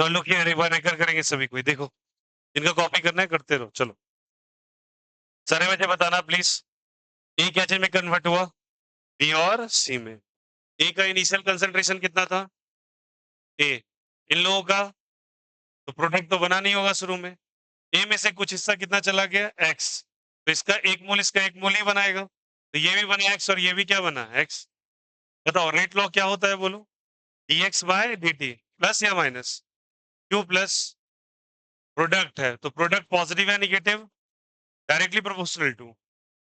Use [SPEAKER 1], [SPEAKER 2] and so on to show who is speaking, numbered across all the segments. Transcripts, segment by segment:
[SPEAKER 1] तो look here, एक बार रेकर करेंगे सभी को, देखो इनका कॉपी करना है, करते रहो। चलो सारे बच्चे बताना प्लीज, ए क्या चीज में कन्वर्ट हुआ, बी और सी में। ए का इनिशियल कंसंट्रेशन कितना था, ए। इन लोगों का तो प्रोडक्ट तो बना नहीं होगा शुरू में। ए में से कुछ हिस्सा कितना चला गया, एक्स। तो इसका एक मोल ही बनाएगा, तो ये भी बना एक्स और ये भी क्या बना, एक्स। बताओ रेट लॉ क्या होता है, बोलो। dx बाय dt, प्लस या माइनस, क्यों प्लस, प्रोडक्ट है तो प्रोडक्ट पॉजिटिव है negative, directly proportional to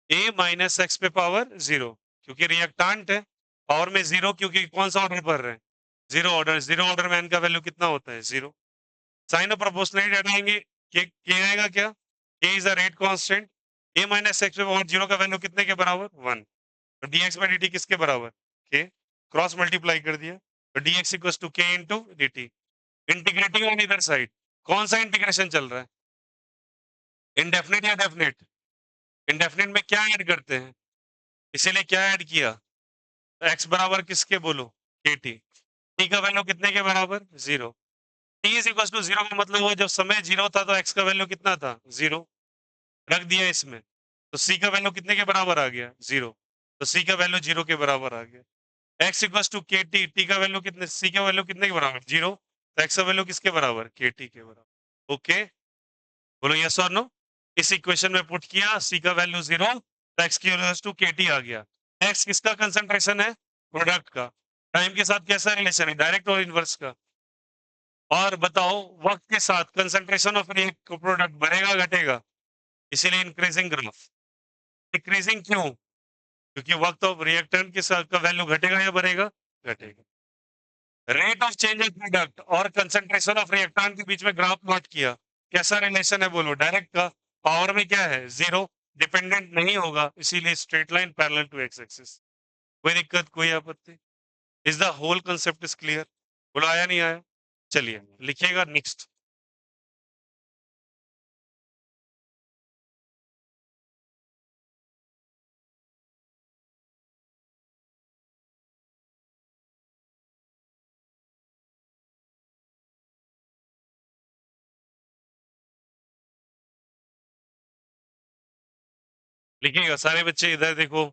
[SPEAKER 1] A minus X पे पावर जीरो, क्योंकि रिएक्टांट है, पावर में जीरो, क्योंकि कौन सा ऑर्डर पढ़ रहे हैं, जीरो ऑर्डर में n का वैल्यू कितना होता है, जीरो। साइन ऑफ प्रोपोर्शनलिटी हटाएंगे, के आएगा क्या, के is the rate constant, A minus X पे पावर जीरो का वैल्यू कितने के बराबर, वन। तो dx बाई dt किसके बराबर, के। क्रॉस मल्टीप्लाई कर दिया, तो dx equal to K into dt। Integrating on इधर साइड, कौन सा इंटीग्रेशन चल रहा है, इंडेफिनिट या डेफिनेट। इंडेफिनिट में क्या ऐड करते हैं, इसीलिए क्या ऐड किया, एक्स बराबर किसके बोलो, के टी। टी का वैल्यू कितने के बराबर, zero. T is equal to zero का मतलब हुआ जब समय जीरो था तो एक्स का वैल्यू कितना था, जीरो। रख दिया इसमें, तो सी का वैल्यू कितने के बराबर आ गया, जीरो। तो सी का वैल्यू जीरो के बराबर आ गया। X equal to K T, T का वैल्यू कितने, सी का वैल्यू कितने के बराबर, जीरो। तो एक्स का वैल्यू किसके बराबर, के टी के बराबर। ओके, बोलो यस और नो। इस इक्वेशन में पुट किया, सी का वैल्यू जीरो, तो एक्स की वैल्यू टू के टी आ गया। एक्स किसका कंसंट्रेशन है, प्रोडक्ट का। टाइम के साथ कैसा रिलेशन है, डायरेक्ट और इनवर्स का। और बताओ वक्त के साथ कंसंट्रेशन ऑफ प्रोडक्ट बढ़ेगा घटेगा, इसीलिए इंक्रीजिंग ग्राफ। डिक्रीजिंग क्यों, क्योंकि वक्त ऑफ रिएक्टेंट के साथ का वैल्यू घटेगा या बढ़ेगा, घटेगा। Rate of change of product और कंसंट्रेशन ऑफ रिएक्टेंट के बीच में ग्राफ प्लॉट किया, कैसा रिलेशन है बोलो, डायरेक्ट का। पावर में क्या है, जीरो, डिपेंडेंट नहीं होगा, इसीलिए straight line parallel to X axis. कोई दिक्कत, कोई आपत्ति, is the whole concept is clear. बोलो आया नहीं आया, चलिए लिखिएगा नेक्स्ट। लिखिएगा सारे बच्चे, इधर देखो।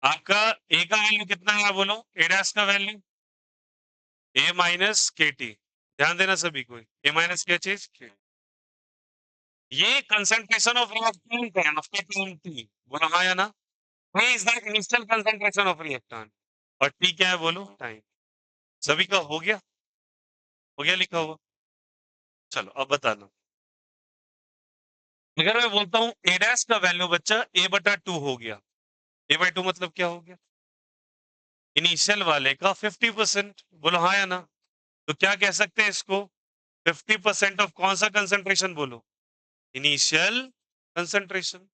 [SPEAKER 1] आपका ए का वैल्यू कितना है बोलो, ए डैश का value, A minus K T. ध्यान देना सभी को, ए माइनस क्या चीज, ये कंसंट्रेशन ऑफ रिएक्टेंट है आफ्टर टाइम टी, बोलो हाँ या ना। A is the initial concentration of reactant, और टी क्या है बोलो, टाइम। सभी का हो गया लिखा हुआ। चलो अब बताना, अगर मैं बोलता हूँ ए डैश का वैल्यू बच्चा ए बटा टू हो गया, ए बाई टू मतलब क्या हो गया, इनिशियल वाले का 50%, बोलो हाँ या ना। तो क्या कह सकते हैं इसको, 50% ऑफ कौन सा कंसंट्रेशन बोलो, इनिशियल कंसंट्रेशन।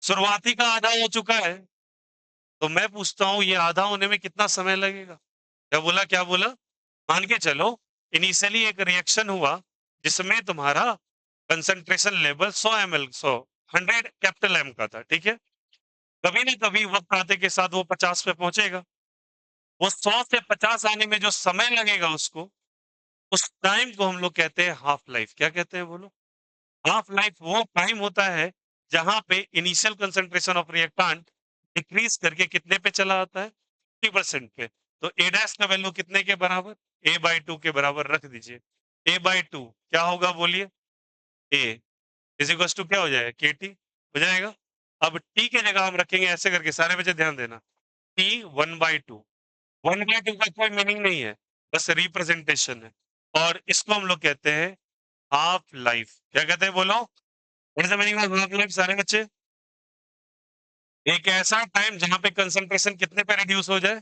[SPEAKER 1] शुरुआती का आधा हो चुका है, तो मैं पूछता हूं ये आधा होने में कितना समय लगेगा। क्या बोला, मान के चलो इनिशियली एक रिएक्शन हुआ जिसमें तुम्हारा concentration level 100 ml, 100 capital M का था, ठीक है। कभी ना कभी वक्त आते के साथ वो 50 पे पहुंचेगा, वो 100 से 50 आने में जो समय लगेगा उसको, उस टाइम को हम लोग कहते हैं हाफ लाइफ। क्या कहते हैं बोलो, हाफ लाइफ वो टाइम होता है जहां पे initial concentration of reactant decrease करके कितने पे चला आता है, 50% पे। तो ए डैश का वैल्यू कितने के बराबर, ए बाई टू के बराबर रख दीजिए। ए बाई टू क्या होगा बोलिए, ए इज इक्वल टू क्या हो जाएगा, के टी हो जाएगा। अब टी की जगह हम रखेंगे ऐसे करके, सारे बच्चे ध्यान देना, टी 1/2। 1/2 का कोई मीनिंग नहीं है, बस रिप्रेजेंटेशन है, और इसको हम लोग कहते हैं हाफ लाइफ। क्या कहते हैं बोलो, what is the meaning of half life सारे बच्चे, एक ऐसा टाइम जहां पे कंसंट्रेशन कितने पे रिड्यूस हो जाए,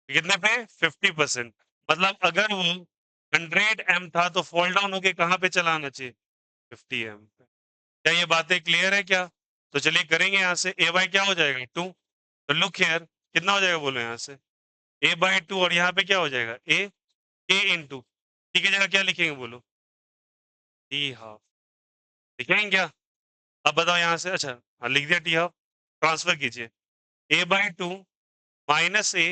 [SPEAKER 1] कितने पे, 50%। मतलब अगर वो 100 m था तो फॉल डाउन होके कहां पे चला आना चाहिए, 50 m पे। क्या ये बातें क्लियर है क्या, तो चलिए करेंगे यहाँ से, ए बाई क्या हो जाएगा, टू। तो लुक हियर कितना हो जाएगा बोलो यहाँ से, ए बाई टू, और यहाँ पे क्या हो जाएगा, ए, के इन टू। ठीक है, जगह क्या लिखेंगे बोलो, टी हाफ। लिखेंगे क्या, अब बताओ यहाँ से, अच्छा हाँ लिख दिया टी हाफ। ट्रांसफर कीजिए, A by two minus A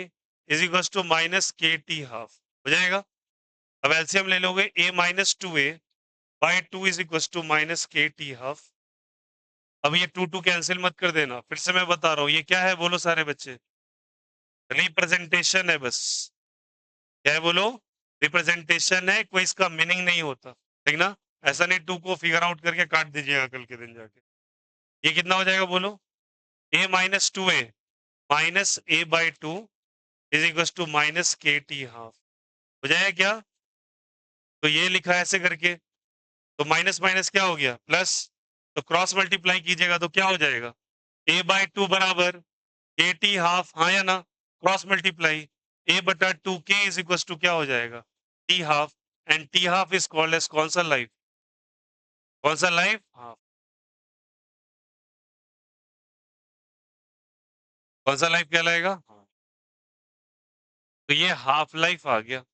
[SPEAKER 1] is equal to minus K T half हो जाएगा। अब एलसीएम ले लोगे, A minus two A by two is equal to minus K T half. अब ये टू टू कैंसिल मत कर देना, फिर से मैं बता रहा हूँ ये क्या है बोलो सारे बच्चे, रिप्रेजेंटेशन है बस। क्या है बोलो, रिप्रेजेंटेशन है, कोई इसका मीनिंग नहीं होता, ठीक ना। ऐसा नहीं टू को फिगर आउट करके काट दीजिएगा कल के दिन जाके। ये कितना हो जाएगा बोलो, A minus two A minus A by two is equal to minus K T half हो जाएगा क्या। तो ये लिखा है ऐसे करके, तो माइनस माइनस क्या हो गया प्लस, तो क्रॉस मल्टीप्लाई कीजिएगा तो क्या हो जाएगा, ए बाई टू बराबर के टी हाफ, हाँ या ना, क्रॉस मल्टीप्लाई ए बटा टू के इज इक्वल टू क्या हो जाएगा, T half. And T half is called as कौन सा लाइफ, कौन सा लाइफ हाफ, कौन सा लाइफ कहलाएगा। तो ये हाफ लाइफ आ गया,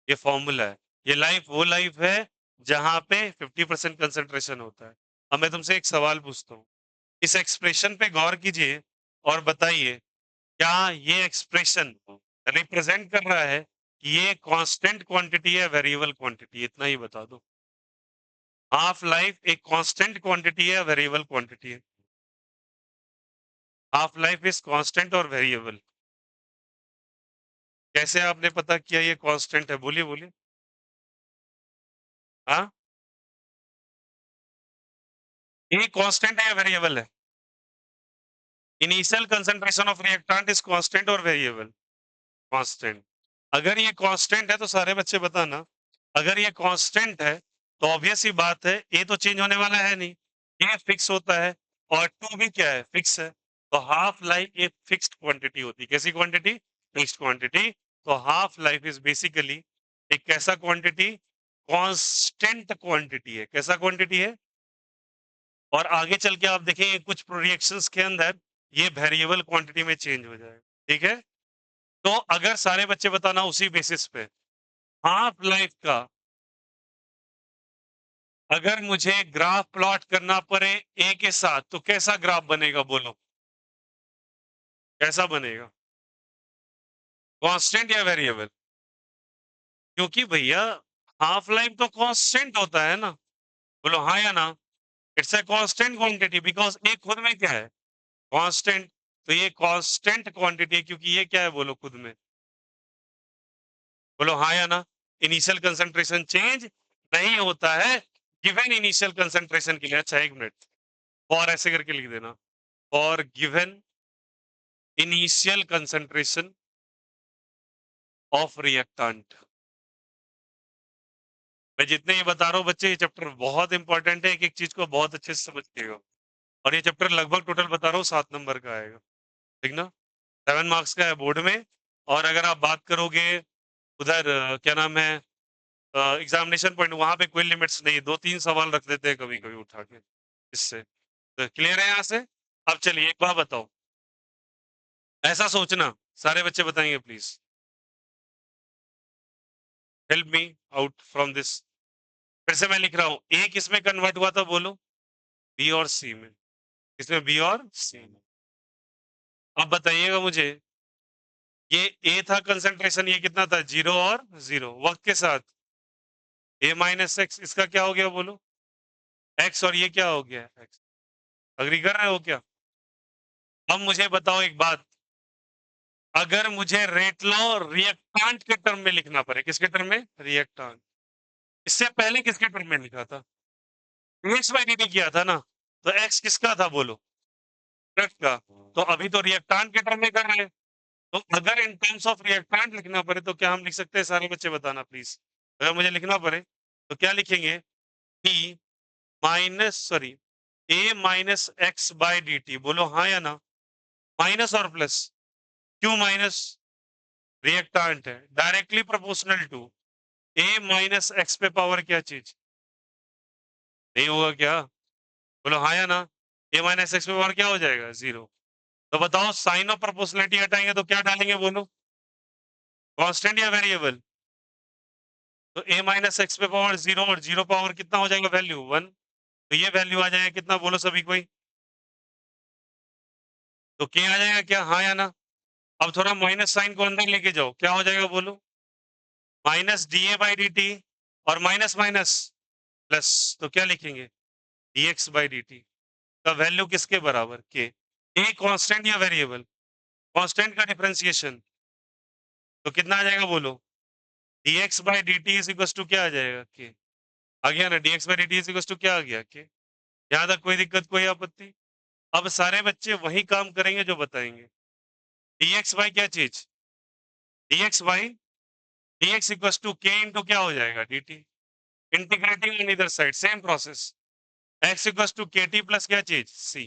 [SPEAKER 1] ये फॉर्मूला है। ये लाइफ वो लाइफ है जहां पे 50% कंसेंट्रेशन होता है। अब मैं तुमसे एक सवाल पूछता हूँ, इस एक्सप्रेशन पे गौर कीजिए और बताइए क्या ये एक्सप्रेशन रिप्रेजेंट कर रहा है कि ये कांस्टेंट क्वांटिटी है वेरिएबल क्वांटिटी, इतना ही बता दो। हाफ लाइफ एक कांस्टेंट क्वांटिटी है वेरिएबल क्वांटिटी है, हाफ लाइफ इज कांस्टेंट और वेरिएबल। कैसे आपने पता किया ये कांस्टेंट है, बोलिए बोलिए। हाँ, ये कांस्टेंट है या वेरिएबल है, initial concentration of reactant is constant और वेरिएबल, कांस्टेंट। अगर ये कांस्टेंट है तो सारे बच्चे बताना, अगर ये कांस्टेंट है तो ऑब्वियस ही बात है ए तो चेंज होने वाला है नहीं, ये फिक्स होता है, और टू भी क्या है, फिक्स है। तो हाफ लाइफ एक फिक्स्ड क्वांटिटी होती है, कैसी क्वांटिटी, फिक्स्ड क्वांटिटी। तो हाफ लाइफ इज बेसिकली एक कैसा क्वांटिटी, कांस्टेंट क्वांटिटी है, कैसा क्वांटिटी है। और आगे चल के आप देखेंगे कुछ रिएक्शंस के अंदर ये वेरिएबल क्वांटिटी में चेंज हो जाएगा, ठीक है। तो अगर सारे बच्चे बताना उसी बेसिस पे, हाफ लाइफ का अगर मुझे ग्राफ प्लॉट करना पड़े ए के साथ तो कैसा ग्राफ बनेगा बोलो, कैसा बनेगा, कांस्टेंट या वेरिएबल। क्योंकि भैया हाफ लाइफ तो कांस्टेंट होता है ना, बोलो हाँ या ना। It's a constant quantity because A खुद में क्या है, कांस्टेंट। तो ये कांस्टेंट क्वांटिटी है क्योंकि ये क्या है बोलो खुद में, बोलो हाँ या ना। इनिशियल कंसंट्रेशन चेंज नहीं होता है गिवन इनिशियल कंसंट्रेशन के लिए। अच्छा एक मिनट, और ऐसे करके लिख देना, और given initial concentration of reactant. मैं जितने ये बता रहा हूँ बच्चे, ये चैप्टर बहुत इंपॉर्टेंट है, एक एक चीज को बहुत अच्छे से समझिएगा। और ये चैप्टर लगभग टोटल बता रहा हूँ 7 नंबर का आएगा, ठीक ना, 7 मार्क्स का है बोर्ड में। और अगर आप बात करोगे उधर क्या नाम है एग्जामिनेशन पॉइंट, वहां पे कोई लिमिट्स नहीं, 2-3 सवाल रख देते हैं कभी कभी उठा के इससे। तो क्लियर है यहाँ से। अब चलिए एक बात बताओ, ऐसा सोचना, सारे बच्चे बताएंगे please, help me out from this. फिर से मैं लिख रहा हूँ, ए किस में कन्वर्ट हुआ था बोलो, बी और सी में, किसमें, बी और सी में। अब बताइएगा मुझे, ये ए था कंसंट्रेशन, ये कितना था, 0 और 0, वक्त के साथ ए माइनस एक्स, इसका क्या हो गया बोलो, एक्स, और ये क्या हो गया एक्स। अग्री कर रहे हो क्या। अब मुझे बताओ एक बात, अगर मुझे रेट लॉ रिएक्टेंट के टर्म में लिखना पड़े, किसके टर्म में, रिएक्टेंट, इससे पहले किसके टर्म में लिखा था, एक्स बाई डी किया था ना, तो एक्स किसका था बोलो, प्रोडक्ट का। तो अभी तो रिएक्टेंट के टर्म में कर रहे हैं, तो अगर इन टर्म्स ऑफ रिएक्टेंट लिखना पड़े तो क्या हम लिख सकते हैं, सारे बच्चे बताना प्लीज। अगर मुझे लिखना पड़े तो क्या लिखेंगे, T minus sorry A minus X by D T, बोलो हाँ या ना, माइनस और प्लस, क्यों माइनस, रिएक्टेंट है, directly proportional to A minus X पे पावर क्या चीज, नहीं होगा क्या, बोलो हाँ या ना। ए माइनस एक्स पे पावर क्या हो जाएगा, 0। तो बताओ साइन ऑफ प्रोपोर्शनलिटी हटाएंगे तो क्या डालेंगे बोलो, कांस्टेंट या वेरिएबल। तो ए माइनस एक्स पे पावर 0 और 0 पावर कितना हो जाएगा, वैल्यू 1। तो ये वैल्यू आ जाएगा कितना बोलो सभी कोई, तो क्या आ जाएगा क्या, हाँ या ना। अब थोड़ा माइनस साइन को अंदर लेके जाओ, क्या हो जाएगा बोलो? Minus D A by D T और माइनस माइनस प्लस, तो क्या लिखेंगे? D X by D T का वैल्यू किसके बराबर? के। ए कांस्टेंट या वेरिएबल? कांस्टेंट का डिफरेंशिएशन, तो कितना आ जाएगा बोलो? D X by D T is equal to क्या आ जाएगा? के। आ गया ना? D X by D T is equal to क्या आ गया? के। यहाँ तक कोई दिक्कत, कोई आपत्ति? अब सारे बच्चे वही काम करेंगे जो बताएंगे। डी एक्स बाई क्या चीज? D X by D X equal to K into क्या हो जाएगा? D T. इंटीग्रेटिंग ऑन इधर साइड, same process. X equal to K T plus क्या चीज? सी।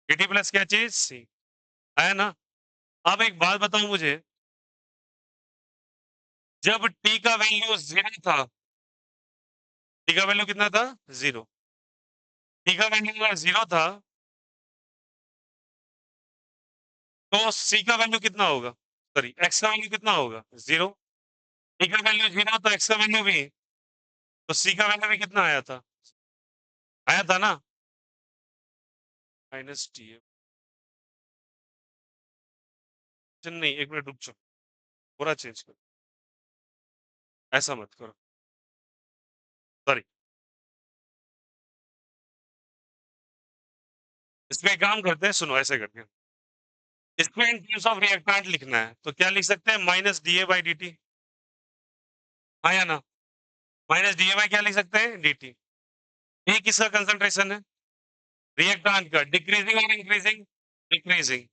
[SPEAKER 1] के टी प्लस क्या चीज? सी। है ना? अब एक बात बताओ मुझे, जब टी का वैल्यू जीरो था, टी का वैल्यू कितना था? जीरो। टी का वैल्यू अगर जीरो था तो सी का वैल्यू कितना होगा? सॉरी, एक्स का वैल्यू कितना होगा? जीरो। टी का वैल्यू जीरो तो एक्स का वैल्यू भी, तो सी का वैल्यू भी कितना आया था? आया था ना? माइनस टी है। नहीं, एक मिनट रुक जाओ, पूरा चेंज करो, ऐसा मत करो, सॉरी। इसमें एक काम करते हैं, सुनो ऐसे करके, इसमें इन टर्म्स ऑफ रिएक्टेंट लिखना है, तो क्या लिख सकते हैं? Minus D A by D T. हाँ या ना? माइनस डी ए बाई क्या लिख सकते हैं? D T. ये किसका कंसंट्रेशन है? रिएक्टेंट का। डिक्रीजिंग और increasing? Decreasing.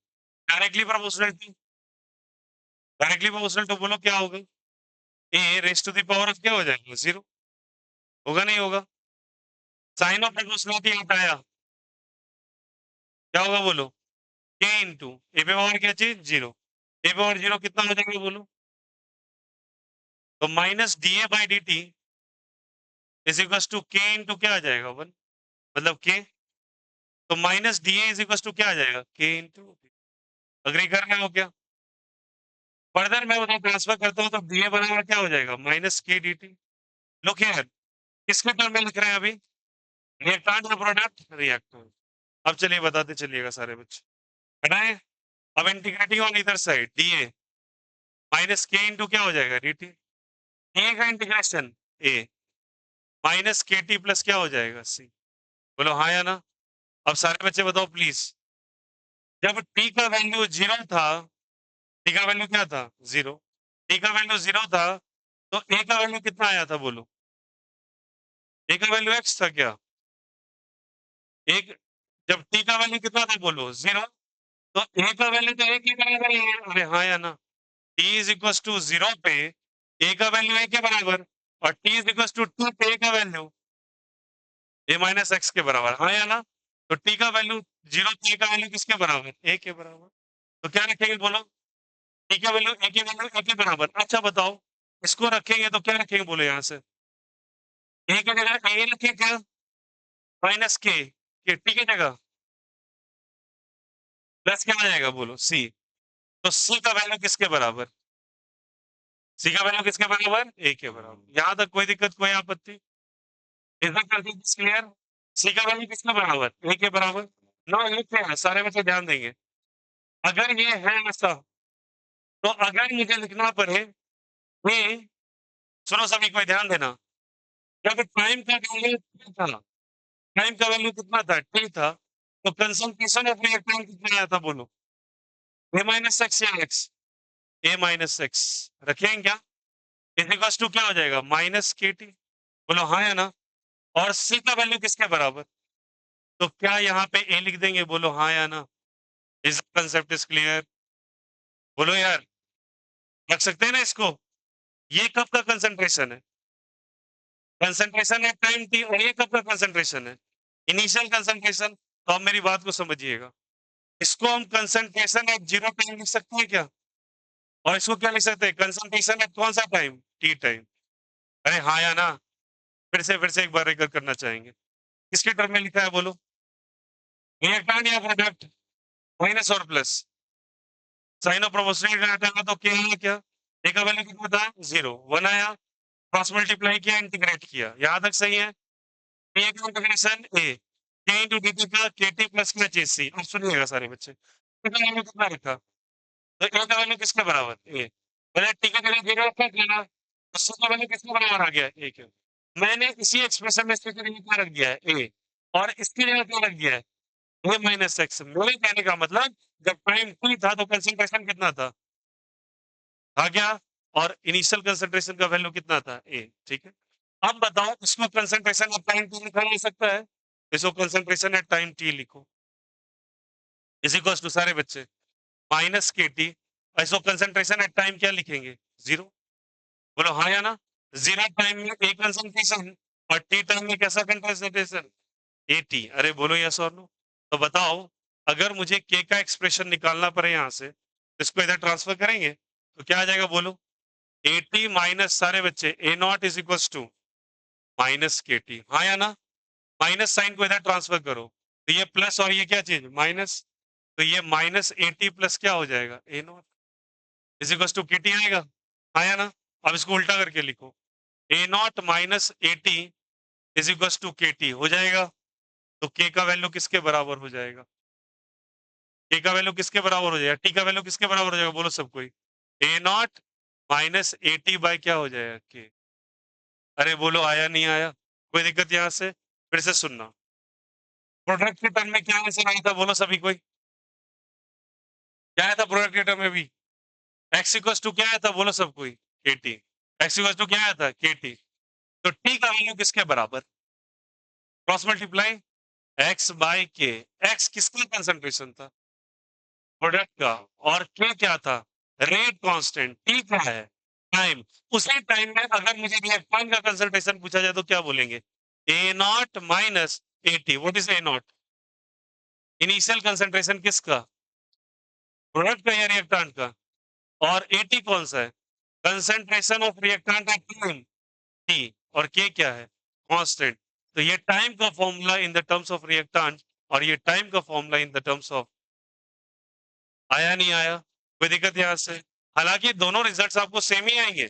[SPEAKER 1] Directly proportional to, directly proportional to बोलो क्या होगा? A raise to the power of क्या हो जाएगा? जीरो। होगा नहीं होगा? साइन ऑफ प्रोपोर्शनलिटी हटाया, क्या होगा बोलो? के इंटू ए पे पावर क्या चीज? जीरो। ए पे पावर जीरो कितना हो जाएगा बोलो? तो minus D A by D T is equal to K into क्या आ जाएगा? वन। मतलब के, तो minus D A is equal to क्या आ जाएगा? के इंटू। अग्री कर रहे हो क्या? फर्दर मैं बताऊं, ट्रांसफर करता हूँ तो डी ए बराबर क्या हो जाएगा? माइनस के डी टी। लुक हियर, किसके टर्म में लिख रहे हैं अभी? रिएक्टेंट या प्रोडक्ट? रिएक्टेंट। अब चलिए बताते चलिएगा सारे बच्चे, हटाए। अब इंटीग्रेटिंग ऑन इधर side, D A minus K into क्या हो जाएगा? D T. ए का integration A minus K T plus क्या हो जाएगा? सी। बोलो हाँ या ना? अब सारे बच्चे बताओ प्लीज, जब टी का वैल्यू जीरो था, टी का वैल्यू क्या था? जीरो। टी का वैल्यू जीरो था तो ए का वैल्यू कितना आया था बोलो? ए का वैल्यू एक्स था क्या? एक, जब टी का वैल्यू कितना था बोलो? जीरो। तो ए का वैल्यू तो एक ही बराबर ही है, अरे हाँ या ना? T is equal to zero पे ए का वैल्यू ए के बराबर, और T is equal to two पे ए का वैल्यू ए माइनस एक्स के बराबर, हाँ या ना? तो टी का वैल्यू जीरो, ए का वैल्यू किसके बराबर? ए के बराबर। तो क्या रखेंगे बोलो? टी का वैल्यू ए के वैल्यू ए के बराबर। अच्छा बताओ, इसको रखेंगे तो क्या रखेंगे बोलो? यहाँ से ए की जगह ए रखें क्या? माइनस के टी की जगह प्लस क्या आ जाएगा बोलो? सी। तो सी का वैल्यू किसके बराबर? सी का वैल्यू किसके बराबर? ए के बराबर। यहाँ तक कोई दिक्कत, कोई आपत्ति? Is the concept clear? C का वैल्यू किसके बराबर? ए के बराबर। नो, ये क्या है, सारे बच्चे ध्यान देंगे। अगर ये है ऐसा, तो अगर मुझे लिखना पड़े ये, सुनो सभी कोई ध्यान देना, जब टाइम का वैल्यू था, टाइम का वैल्यू कितना था? टी था, तो कंसंट्रेशन ऑफ रिएक्टेंट कितना आया था बोलो? ए माइनस एक्स या एक्स? ए माइनस एक्स रखेंगे क्या? इज टू क्या हो जाएगा? Minus K T. बोलो हाँ या ना? और सी का वैल्यू किसके बराबर? तो क्या यहाँ पे ए लिख देंगे? बोलो हाँ या ना? इस कंसेप्ट इज क्लियर? बोलो यार, रख सकते हैं ना इसको? ये कब का कंसंट्रेशन है? कंसंट्रेशन है टाइम टी, और ये कब का कंसंट्रेशन है? Initial concentration. तो आप मेरी बात को समझिएगा, इसको हम कंसंट्रेशन एट जीरो टाइम लिख सकते हैं क्या? और इसको क्या लिख सकते हैं? कंसंट्रेशन एट कौन सा टाइम? T time. अरे हाँ या ना? फिर से एक बार रिकॉर्ड करना चाहेंगे, किसके टर्म में लिखा है बोलो? रिएक्टेंट या प्रोडक्ट? माइनस और प्लस, साइन ऑफ प्रोपोर्शनल का हटाया तो क्या आया? क्या ए का वैल्यू कितना था? जीरो। वन आया, क्रॉस मल्टीप्लाई किया, इंटीग्रेट किया, यहां तक सही है? ए का इंटीग्रेशन ए के इंटू डी टी का के टी प्लस का चीज सी। अब सुनिएगा सारे बच्चे, ए का वैल्यू कितना रखा? तो ए का वैल्यू किसके बराबर ए, मैंने टी का वैल्यू 0 रखा क्या ना, तो सी का वैल्यू किसके बराबर आ गया ए के, मैंने इसी एक्सप्रेशन में इसकी जगह क्या रख दिया है ए, और इसकी जगह क्या रख दिया है ए माइनस एक्स। मेरे कहने का मतलब जब टाइम टी था तो कंसंट्रेशन कितना था क्या, और इनिशियल कंसंट्रेशन का वैल्यू कितना था ए, ठीक है। अब बताओ इसको कंसंट्रेशन एट टाइम टी लिखा जा सकता है, इसको कंसंट्रेशन एट टाइम टी लिखो, इज इक्वल्स टू सारे बच्चे माइनस के टी, इसको कंसंट्रेशन एट टाइम क्या लिखेंगे जीरो, बोलो हाँ या ना, जीरो टाइम में ए कंसंट्रेशन और टी टाइम में कैसा कंसंट्रेशन ए टी, अरे बोलो यस और नो। तो बताओ अगर मुझे के का एक्सप्रेशन निकालना पड़े यहां से तो इसको इधर ट्रांसफर करेंगे तो क्या आ जाएगा बोलो, ए टी माइनस सारे बच्चे A naught is equal to minus K T, हाँ या ना, माइनस साइन को इधर ट्रांसफर करो तो ये प्लस और ये क्या चीज माइनस, तो ये माइनस ए टी प्लस क्या हो जाएगा A naught is equal to K T आएगा, हाँ या ना। अब इसको उल्टा करके लिखो, A naught minus A T is equal to K T हो जाएगा, तो के का वैल्यू किसके बराबर हो जाएगा, के का वैल्यू किसके बराबर हो जाएगा, टी का वैल्यू किसके बराबर हो जाएगा बोलो सब कोई, A naught minus A T by क्या हो जाएगा के, अरे बोलो आया नहीं आया, कोई दिक्कत यहां से, फिर से सुनना, प्रोडक्ट के टर्म में क्या आंसर आया था बोलो सभी कोई, क्या आया था प्रोडक्ट के टर्म में भी, एक्स इक्वल टू क्या आया था बोलो सब कोई के टी, एक्स इक्वल टू क्या आया था के टी, तो टी का वैल्यू किसके बराबर, क्रॉस मल्टीप्लाई एक्स बाई के, एक्स किसका कंसंट्रेशन था प्रोडक्ट का, और के क्या था रेट कांस्टेंट, टी क्या है टाइम, उसी टाइम में अगर मुझे रिएक्टेंट का कंसंट्रेशन पूछा जाए तो क्या बोलेंगे, A naught minus A T, what is A naught, initial concentration किसका प्रोडक्ट का या रिएक्टेंट का, और ए टी कौन सा है concentration of reactant at time T, और के क्या है कांस्टेंट, तो ये टाइम का formula in the terms of reactant और ये टाइम का formula in the terms of, आया नहीं आया, कोई दिक्कत यहां से, हालांकि दोनों रिजल्ट्स आपको सेम ही आएंगे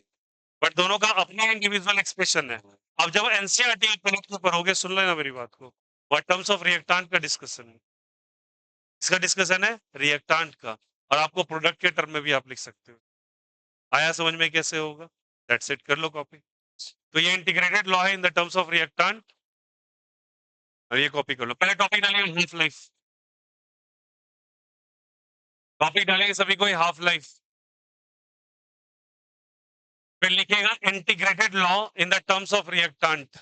[SPEAKER 1] बट दोनों का अपना इंडिविजुअल एक्सप्रेशन है। अब जब एनसीईआरटी आप पलट के पढ़ोगे सुन लेना मेरी बात को, वह टर्म्स ऑफ रिएक्टेंट का डिस्कशन है, इसका डिस्कशन है रिएक्टेंट का, और आपको प्रोडक्ट के टर्म में भी आप लिख सकते हो, आया समझ में कैसे होगा, दैट्स इट, कर लो कॉपी। तो ये इंटीग्रेटेड लॉ है in the terms of reactant, और ये कॉपी कर लो, पहले टॉपिक डालेंगे हाफ लाइफ, टॉपिक डालेंगे सभी को हाफ लाइफ, फिर लिखेगा integrated law in the terms of reactant,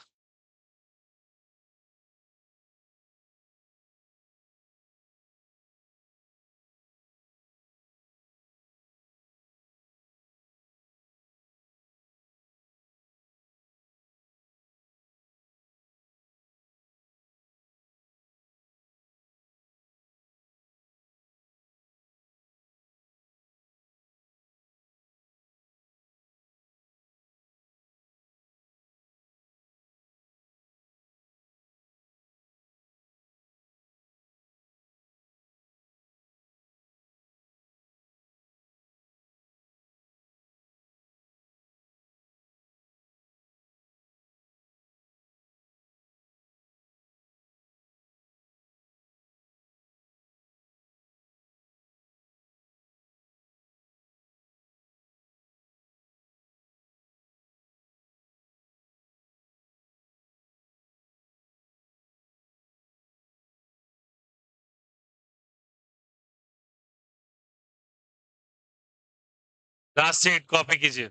[SPEAKER 1] last seat copy कीजिए।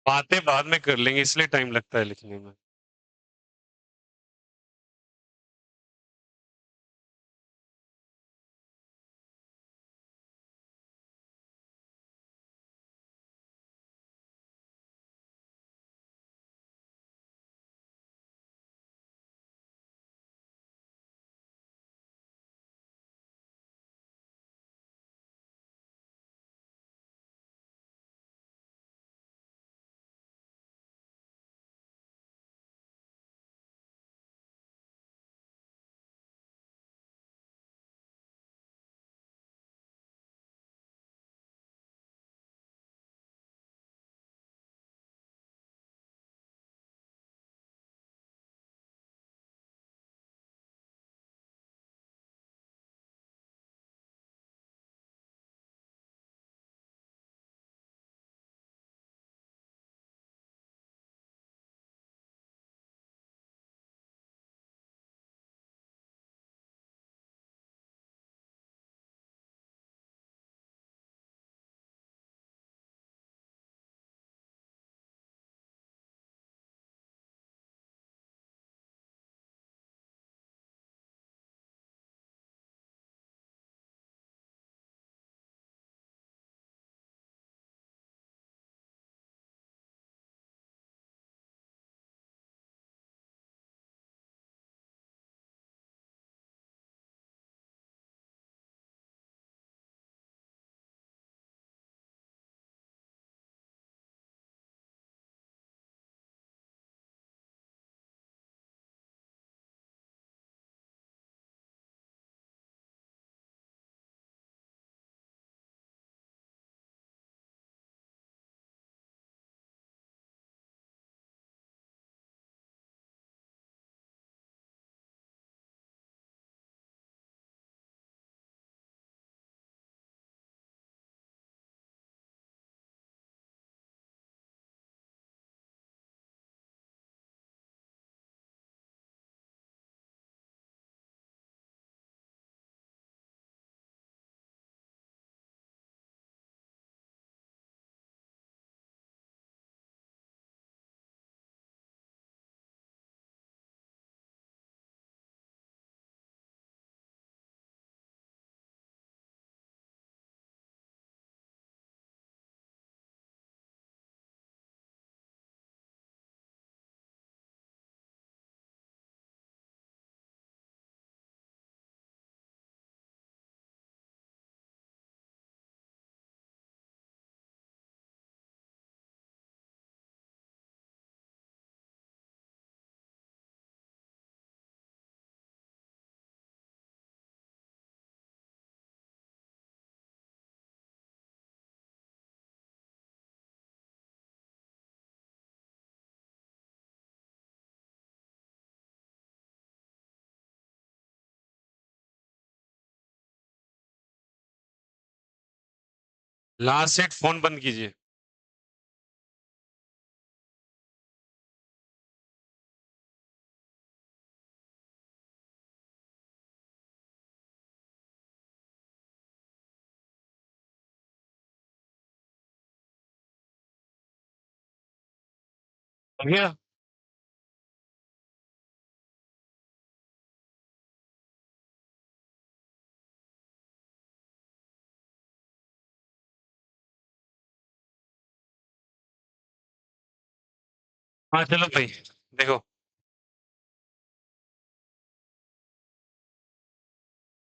[SPEAKER 1] बातें बाद में कर लेंगे इसलिए टाइम लगता है लिखने में। लास्ट सेट फोन बंद कीजिए। हो गया? हाँ चलो भाई, देखो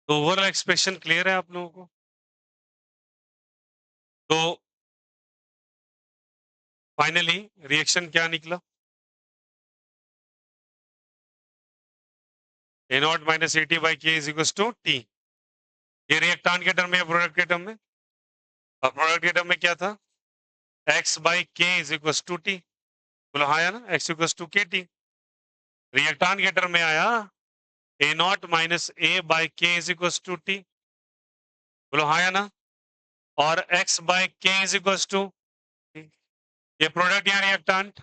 [SPEAKER 1] तो ओवरऑल एक्सप्रेशन क्लियर है आप लोगों को? तो फाइनली रिएक्शन क्या निकला? A naught minus A T by K is equal to T. ये रिएक्टांट के टर्म में या प्रोडक्ट के टर्म में? और प्रोडक्ट के टर्म में क्या था? X by K is equal to T. बोलो हाँ या ना, x equal to K T. रिएक्टांट के टर्म में आया ए naught minus A by K is equal to T. बोलो हाँ या ना। और x by K is equal to, ये प्रोडक्ट या रिएक्टांट,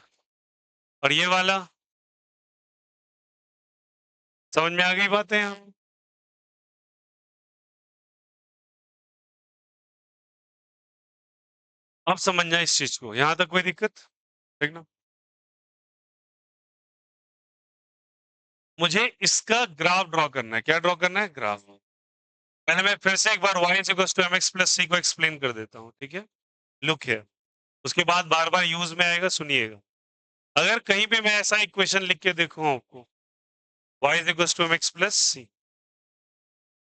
[SPEAKER 1] और ये वाला, समझ में आ गई बातें हम? अब समझना इस चीज को, यहां तक कोई दिक्कत? ठीक ना? मुझे इसका ग्राफ ड्रॉ करना है। क्या ड्रॉ करना है? ग्राफ। पहले मैं फिर से एक बार y is equal to mx plus c को एक्सप्लेन कर देता हूँ, ठीक है? Look here. उसके बाद बार-बार यूज में आएगा, सुनिएगा। अगर कहीं पे मैं ऐसा इक्वेशन लिख के देखूं आपको, y is equal to mx plus c,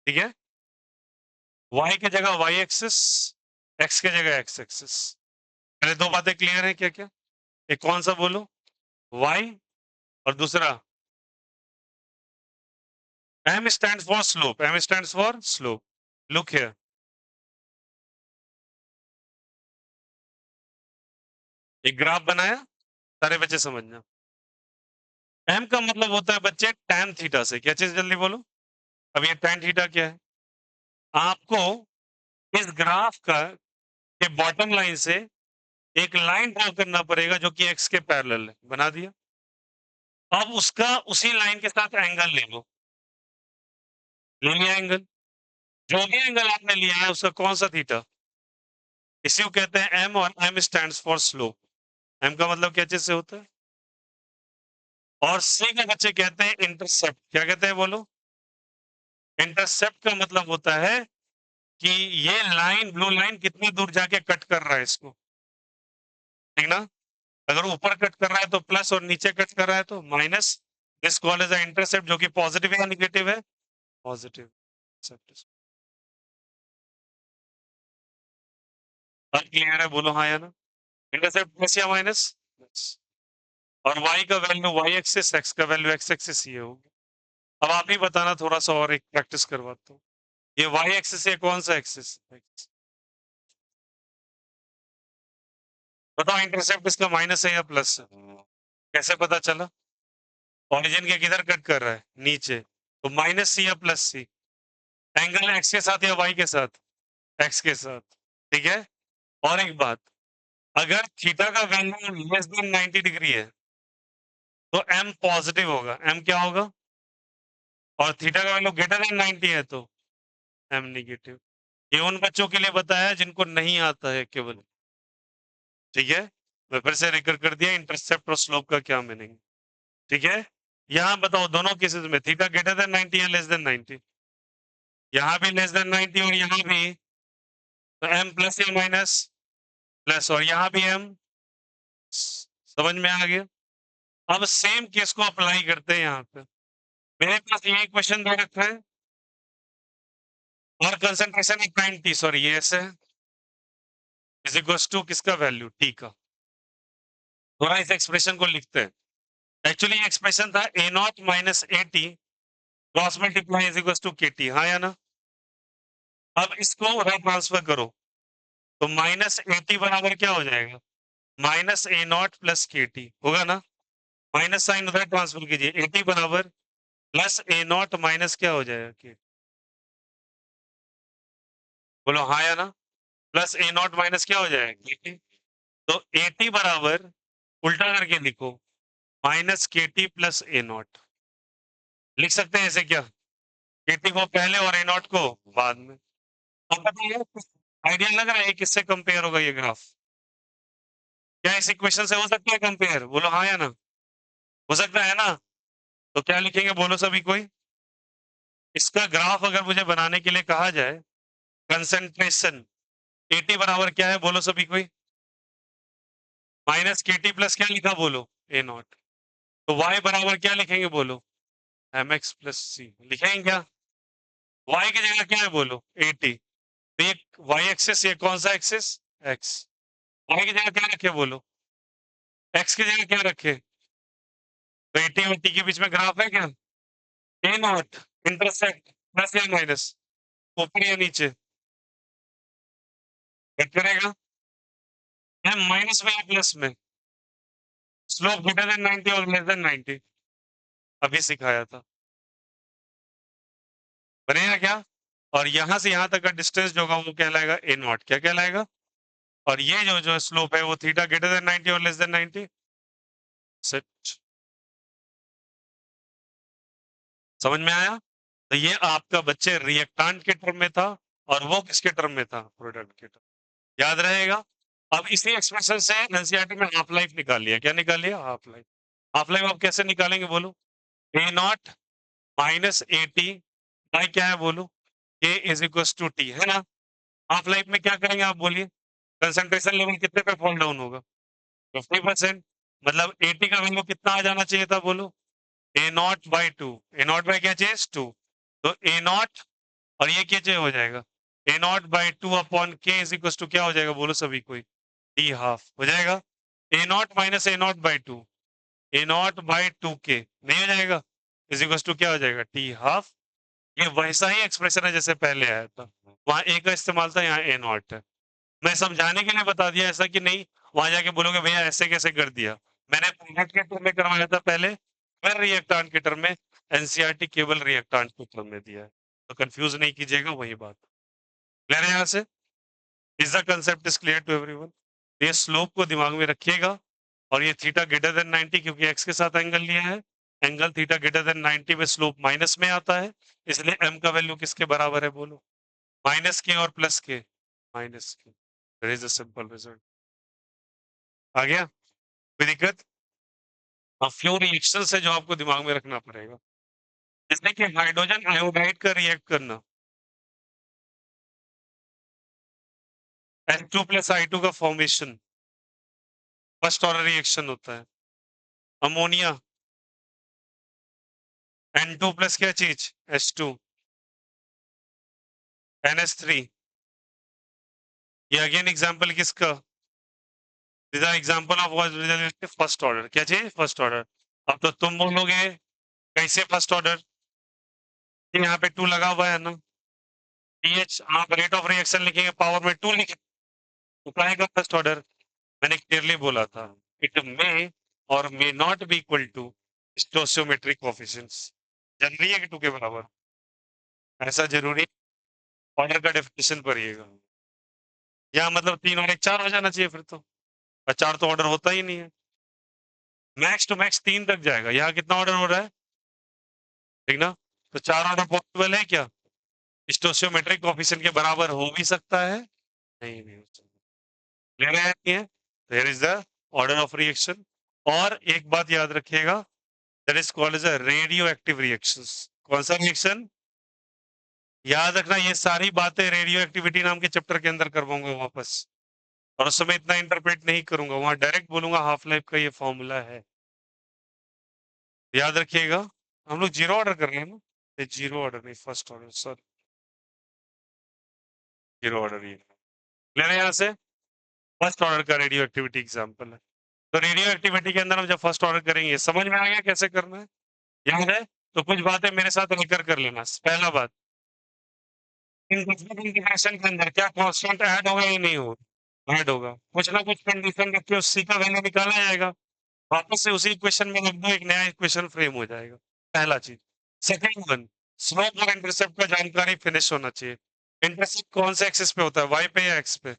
[SPEAKER 1] ठीक है? y की जगह y एक्सिस, x की जगह x एक्सिस। पहले दो बातें क्लियर है क्या-क्या? एक कौन सा बोलो? y और दूसरा m stands for slope. m stands for slope. Look here. एक ग्राफ बनाया, सारे बच्चे समझना। m का मतलब होता है बच्चे tan थीटा से। क्या चीज जल्दी बोलो? अब ये tan थीटा क्या है? आपको इस ग्राफ का के बॉटम लाइन से एक लाइन ड्रॉ करना पड़ेगा जो कि x के पैरेलल है। बना दिया। अब उसका उसी लाइन के साथ एंगल ले लो। ले लिया एंगल। जो भी एंगल आपने लिया है उसका कौन सा थीटा? इसी को कहते हैं m, और m stands for slope. m का मतलब क्या चीज से होता है? और c के बच्चे कहते हैं इंटरसेप्ट। क्या कहते हैं बोलो? इंटरसेप्ट का मतलब होता है कि ये लाइन, ब्लू लाइन कितनी दूर जाके कट कर रहा है इसको, ठीक ना? अगर ऊपर कट कर रहा है तो प्लस, और नीचे कट कर रहा है तो minus. This call is intercept, जो कि पॉजिटिव या निगेटिव है? पॉजिटिव। अब क्लियर है? बोलो हाँ या ना। इंटरसेप्ट प्लस या माइनस? और y का वैल्यू y एक्सिस, x का वैल्यू x एक्सिस ये होगा। अब आप ही बताना, थोड़ा सा और एक प्रैक्टिस करवाता हूँ। ये y एक्सिस है, कौन सा एक्सिस? बताओ इंटरसेप्ट इसका माइनस है या प्लस है? कैसे पता चला? ओरिजिन के किधर कट कर रहा है? नीचे। तो माइनस सी या प्लस सी? एंगल एक्स के साथ या वाई के साथ? एक्स के साथ। ठीक है। और एक बात, अगर थीटा का वैल्यू लेस देन 90 डिग्री है तो एम पॉजिटिव होगा। एम क्या होगा? और थीटा का वैल्यू ग्रेटर देन 90 है तो एम निगेटिव। ये उन बच्चों के लिए बताया है जिनको नहीं आता है केवल। ठीक है। मैं फिर से रिकॉर्ड कर दिया इंटरसेप्ट और स्लोप का क्या मीनिंग। ठीक है। यहां बताओ दोनों केसेस में थीटा ग्रेटर देन 90 या लेस देन 90? यहां भी लेस देन 90 और यहां भी, तो एम प्लस या माइनस? प्लस। और यहां भी एम। समझ में आ गया? अब सेम केस को अप्लाई करते हैं यहाँ पे। मेरे पास ये क्वेश्चन दे रखा है और कंसंट्रेशन है टाइम टी, सॉरी ये ऐसे है, इज इक्वल्स टू किसका वैल्यू? टी का। थोड़ा इस एक्सप्रेशन को लिखते हैं। एक्चुअली ये एक्सप्रेशन था A naught minus A T cross multiply is equals to K T. हाँ या ना? अब इसको उधर ट्रांसफर करो तो माइनस ए टी बराबर क्या हो जाएगा? माइनस ए नॉट प्लस के टी होगा ना? माइनस साइन उधर ट्रांसफर कीजिए, ए टी बराबर प्लस ए नॉट माइनस क्या हो जाएगा? के। बोलो हाँ या ना। प्लस ए नॉट माइनस क्या हो जाएगा? के। तो ए टी बराबर उल्टा करके लिखो, minus K T plus A not. लिख सकते हैं ऐसे क्या? के टी को पहले और ए नॉट को बाद में। अब बताइए, आइडिया लग रहा है किससे कंपेयर होगा ये ग्राफ? क्या इस इक्वेशन से हो सकता है कंपेयर? बोलो हाँ या ना। हो सकता है ना? तो क्या लिखेंगे बोलो सभी कोई? इसका ग्राफ अगर मुझे बनाने के लिए कहा जाए, कंसंट्रेशन केटी बराबर क्या है बोलो सभी कोई? माइनस केटी प्लस क्या लिखा बोलो? A not. तो y बराबर क्या लिखेंगे बोलो? एम एक्स प्लस सी लिखेंगे क्या? y की जगह क्या है बोलो? 80। तो ये y एक्सिस, ये कौन सा एक्सिस? x। y की जगह क्या रखे बोलो? x की जगह क्या रखे? तो 80 और t के बीच में ग्राफ है क्या? ए नॉट इंटरसेक्ट प्लस या माइनस, ऊपर या नीचे कट करेगा? है माइनस में या प्लस में? स्लोप ग्रेटर देन 90 और लेस देन 90 अभी सिखाया था। बनेगा क्या? और यहां से यहां तक का डिस्टेंस जो होगा वो कहलाएगा ए नॉट। क्या कहलाएगा? और ये जो जो स्लोप है वो थीटा ग्रेटर देन 90 और लेस देन 90। सेट। समझ में आया? तो ये आपका बच्चे रिएक्टेंट के टर्म में था और वो किसके टर्म में था? प्रोडक्ट के टर्म। याद रहेगा? अब इसी एक्सप्रेशन से एनसीईआरटी में हाफ लाइफ निकाल लिया। क्या निकाल लिया? हाफ लाइफ आप कैसे निकालेंगे बोलो? A naught minus A T by क्या है बोलो? A is equal to T, है ना? हाफ लाइफ में क्या करेंगे आप बोलिए? कंसंट्रेशन लेवल कितने पे फॉल डाउन होगा? 50%। मतलब एटी का वैल्यू कितना आ जाना चाहिए था बोलो? A naught by two. A naught by क्या चाहिए? टू। तो ए नॉट और ये क्या चाहिए हो जाएगा? A naught by two upon के इज इक्वल टू क्या हो जाएगा बोलो सभी कोई? टी हाफ हो जाएगा। A naught minus A naught by two, A naught by two के नहीं हो जाएगा? इज इक्वल टू क्या हो जाएगा? T half. ये वैसा ही एक्सप्रेशन है जैसे पहले आया था, वहां ए का इस्तेमाल था, यहाँ ए नॉट है। मैं समझाने के लिए बता दिया, ऐसा कि नहीं वहां जाके बोलोगे भैया ऐसे कैसे कर दिया। मैंने प्रोडक्ट के टर्म में करवाया था पहले, फिर रिएक्टांट के टर्म में। एनसीईआरटी केवल रिएक्टांट के टर्म में दिया है, तो कंफ्यूज नहीं कीजिएगा, वही बात। क्लियर है यहाँ से? Is the concept is clear to everyone? ये स्लोप को दिमाग में रखिएगा, और ये थीटा ग्रेटर देन 90 क्योंकि एक्स के साथ एंगल लिया है। एंगल थीटा ग्रेटर देन 90 में स्लोप माइनस में आता है, इसलिए एम का वैल्यू किसके बराबर है बोलो? माइनस के और प्लस के, माइनस के। That is a simple result. आ गया? कोई दिक्कत? अब फ्लो रिएक्शन से जो आपको दिमाग में रखना पड़ेगा, जैसे कि हाइड्रोजन आयोडाइड का रिएक्ट करना, H2 प्लस I2 का फॉर्मेशन फर्स्ट ऑर्डर रिएक्शन होता है। अमोनिया N2 प्लस क्या चीज? H2 NH3। ये अगेन एग्जांपल किसका? This are example of what first order. क्या चाहिए? First order. अब तो तुम बोलोगे कैसे फर्स्ट ऑर्डर? यहाँ पे 2 लगा हुआ है ना, पीएच आप रेट ऑफ रिएक्शन लिखेंगे पावर में 2 लिखेंगे, तो क्या आएगा फर्स्ट ऑर्डर? मैंने क्लियरली बोला था, इट मे और may not be equal to stoichiometric coefficients. जरूरी है कि 2 के बराबर? ऐसा जरूरी? ऑर्डर का डेफिनेशन पढ़िएगा। यहाँ मतलब 3 और 1 4 हो जाना चाहिए फिर तो, और 4 तो ऑर्डर होता ही नहीं है। मैक्स टू मैक्स 3 तक जाएगा, यहाँ कितना ऑर्डर हो रहा है? ठीक ना? तो 4 ऑर्डर पॉसिबल है क्या? स्टोसियोमेट्रिक कोफिशिएंट के बराबर हो भी सकता है, नहीं हो सकता। ले रहे हैं? There is the order of reaction. और एक बात याद रखिएगा, that is called as a radioactive reactions. कौन सा रिएक्शन? याद रखना, ये सारी बातें रेडियो एक्टिविटी नाम के चैप्टर के अंदर करवाऊंगा वापस, और उस समय इतना इंटरप्रेट नहीं करूंगा, वहां डायरेक्ट बोलूंगा हाफ लाइफ का ये फॉर्मूला है। याद रखिएगा। हम लोग जीरो ऑर्डर कर रहे हैं ना? ये जीरो ऑर्डर नहीं, first order, sir zero order ये ले रहे हैं यहाँ से। फर्स्ट ऑर्डर का रेडियो एक्टिविटी एग्जाम्पल है। तो रेडियो एक्टिविटी के अंदर हम जब फर्स्ट ऑर्डर करेंगे, समझ में आ गया कैसे करना है? याद है? तो कुछ बातें मेरे साथ लेकर कर लेना। पहला बात, इंटीग्रेशन के अंदर क्या कांस्टेंट ऐड होगा या नहीं होगा? ऐड होगा। कुछ ना कुछ कंडीशन रख के उस सी का वैल्यू निकाला जाएगा, वापस से उसी इक्वेशन में रख दो, एक नया इक्वेशन फ्रेम हो जाएगा। पहला चीज। सेकंड वन, स्लोप और इंटरसेप्ट का जानकारी फिनिश होना चाहिए। इंटरसेप्ट कौन से एक्सिस पे होता है, वाई पे या एक्स पे?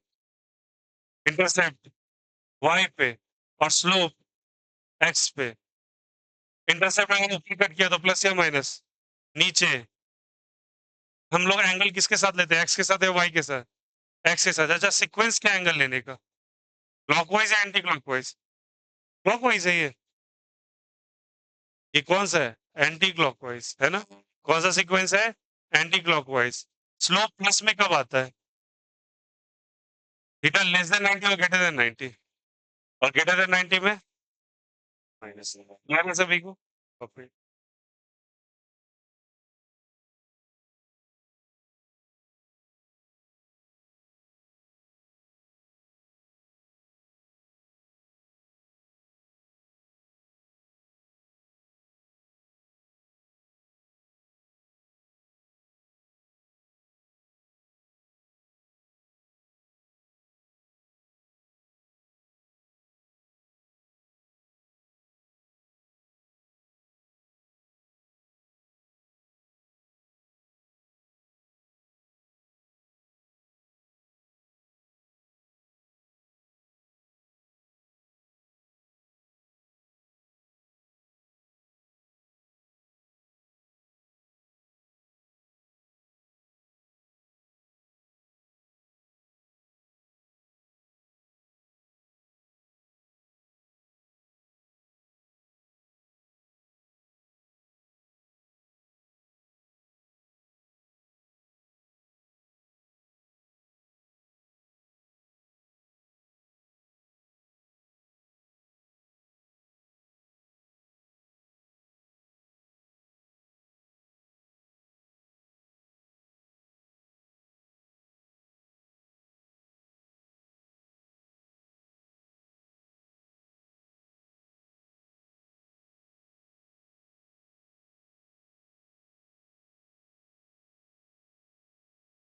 [SPEAKER 1] इंटरसेप्ट वाई पे, और स्लोप एक्स पे। इंटरसेप्ट अगर ऊपर कट किया तो प्लस या माइनस? नीचे। हम लोग एंगल किसके साथ लेते हैं, एक्स के साथ या वाई के साथ? एक्स के साथ। अच्छा, सीक्वेंस क्या एंगल लेने का? क्लॉकवाइज या एंटी क्लॉकवाइज? क्लॉकवाइज है ये कौन सा है? एंटी क्लॉकवाइज है ना? कौन सा सीक्वेंस है? Anti clockwise. स्लोप प्लस में कब आता है? थीटा लेस देन 90 और ग्रेटर देन 90, और ग्रेटर देन 90 में माइनस। यार है सभी को? ओके।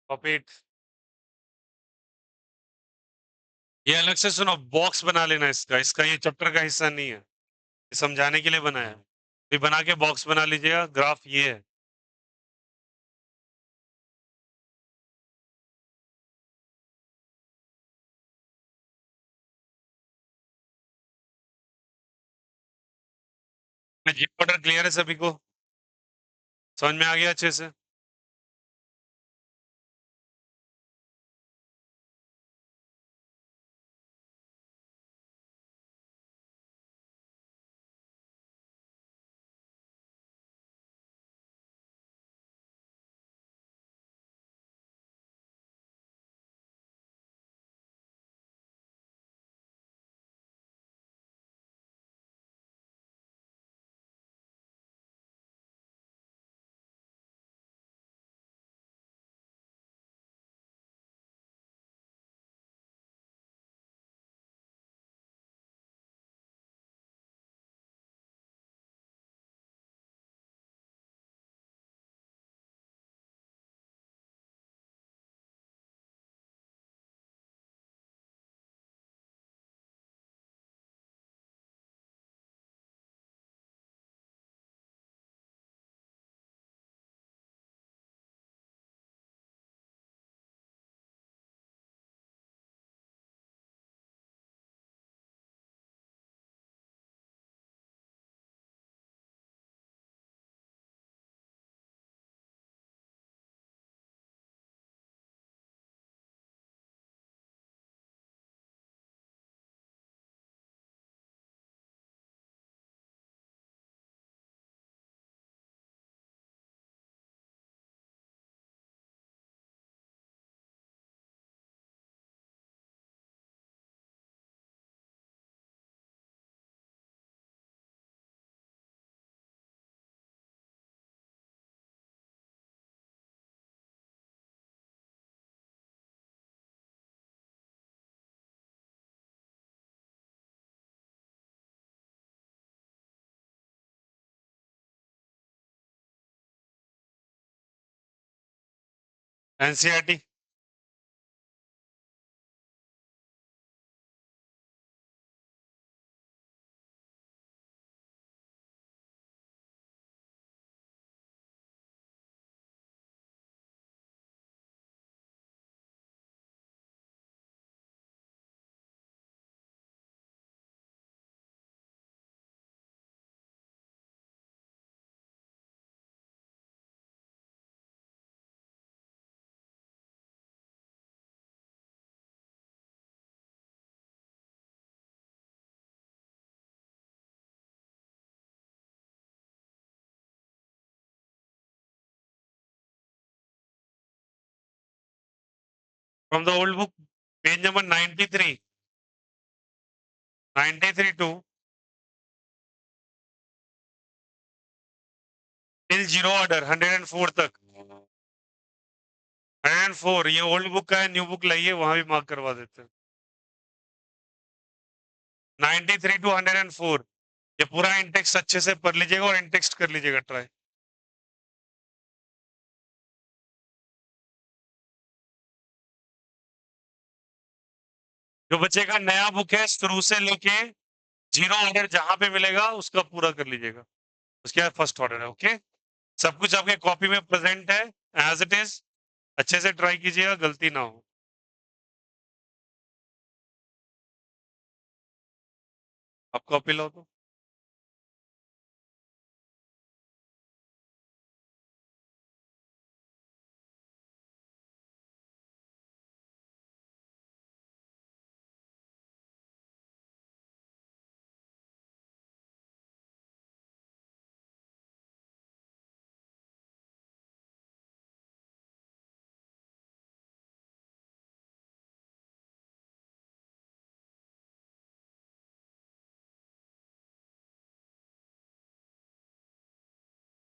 [SPEAKER 1] Copy it. ये अलग से सुनो, बॉक्स बना लेना इसका, इसका ये चैप्टर का हिस्सा नहीं है, ये समझाने के लिए बनाया है। ये बना के बॉक्स बना लीजिएगा, ग्राफ ये है। जी ऑर्डर क्लियर है सभी को? समझ में आ गया अच्छे से? NCERT from the old book, page number 93, 93 to till zero order 104 तक। 104 ये ओल्ड बुक का है, न्यू बुक लाइए वहां भी मार्क करवा देते हैं। 93 टू 104 ये पूरा इंटेक्स्ट अच्छे से पढ़ लीजिएगा और इंटेक्स्ट कर लीजिएगा ट्राई। जो बच्चे का नया बुक है शुरू से लेके जीरो ऑर्डर जहां पे मिलेगा उसका पूरा कर लीजिएगा, उसके बाद फर्स्ट ऑर्डर है। ओके, सब कुछ आपके कॉपी में प्रेजेंट है एज इट इज, अच्छे से ट्राई कीजिएगा, गलती ना हो। आप कॉपी लो तो।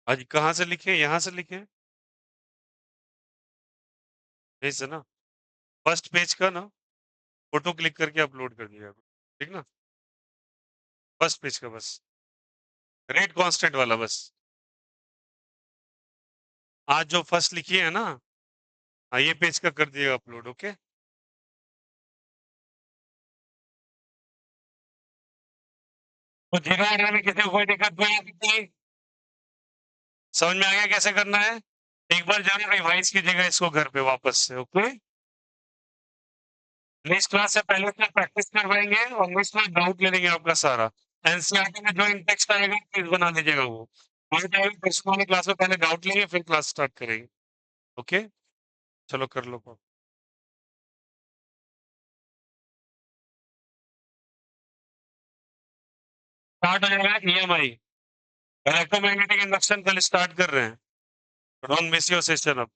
[SPEAKER 1] आज कहाँ से लिखे, यहाँ से लिखे, यही से ना, फर्स्ट पेज का ना फोटो क्लिक करके अपलोड कर दिया, ठीक ना, फर्स्ट पेज का बस, रेट कांस्टेंट वाला बस। आज जो फर्स्ट लिखी है ना, हाँ ये पेज का कर दिएगा अपलोड। ओके तो जीरो ऑर्डर में किसी को कोई दिक्कत नहीं है? समझ में आ गया कैसे करना है? एक बार जरूर रिवाइज कीजिएगा इसको घर पे वापस से। ओके नेक्स्ट क्लास से पहले से प्रैक्टिस करवाएंगे और नेक्स्ट क्लास डाउट ले लेंगे आपका सारा। एनसीईआरटी में जो टेक्स्ट आएगा प्लीज बना लीजिएगा वो। टेक्स्ट वाली क्लास में पहले डाउट लेंगे फिर क्लास स्टार्ट करेंगे। ओके चलो कर लो। स्टार्ट हो जाएगा ईएमआई इलेक्ट्रोमैग्नेटिक इंडक्शन कल स्टार्ट कर रहे हैं। डोंट मिस योर सेशन अब।